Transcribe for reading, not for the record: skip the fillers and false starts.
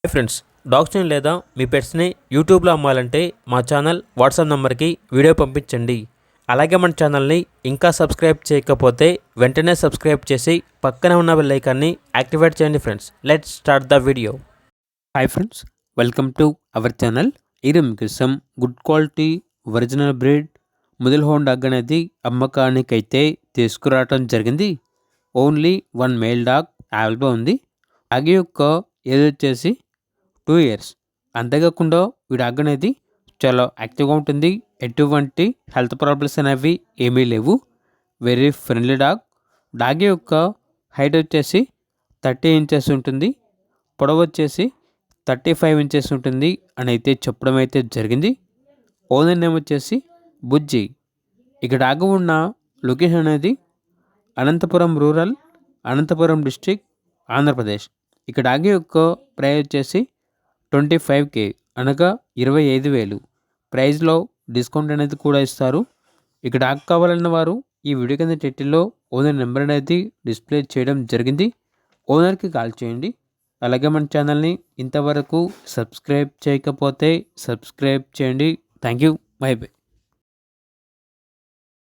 Hi friends, డాగ్స్ని లేదా మీ పెట్స్ని యూట్యూబ్లో అమ్మాలంటే మా ఛానల్ వాట్సాప్ నెంబర్కి వీడియో పంపించండి. అలాగే మన ఛానల్ని ఇంకా సబ్స్క్రైబ్ చేయకపోతే వెంటనే సబ్స్క్రైబ్ చేసి పక్కనే ఉన్న బెల్ ఐకాన్ని యాక్టివేట్ చేయండి. Friends, let's start the video. Hi friends, welcome to our channel. ఈరోజు మీకోసం good quality original breed Mudhol hound dog అనేది అమ్మకానికైతే తీసుకురావటం జరిగింది. Only one male dog available ఉంది. డాగ్ యొక్క ఏజ్ వచ్చేసి 2 years. అంతేకాకుండా ఈ డాగ్ అనేది చాలా యాక్టివ్గా ఉంటుంది. ఎటువంటి హెల్త్ ప్రాబ్లమ్స్ అనేవి ఏమీ లేవు. Very friendly dog. డాగ్ యొక్క హైట్ వచ్చేసి 30 inches ఉంటుంది. పొడవు వచ్చేసి 35 inches ఉంటుంది అని అయితే చెప్పడం అయితే జరిగింది. ఓనర్ నేమ్ వచ్చేసి బుజ్జి. ఇక డాగ్ ఉన్న లొకేషన్ అనేది అనంతపురం రూరల్, అనంతపురం డిస్ట్రిక్ట్, ఆంధ్రప్రదేశ్. ఇక డాగ్ యొక్క ప్రైస్ వచ్చేసి 25K, అనగా 25,000. ప్రైస్లో డిస్కౌంట్ అనేది కూడా ఇస్తారు. ఇక డాగ్ కావాలన్న వారు ఈ వీడియో కింద టైటిల్లో ఓనర్ నెంబర్ అనేది డిస్ప్లే చేయడం జరిగింది. ఓనర్కి కాల్ చేయండి. అలాగే మన ఛానల్ని ఇంతవరకు సబ్స్క్రైబ్ చేయకపోతే సబ్స్క్రైబ్ చేయండి. Thank you. By by.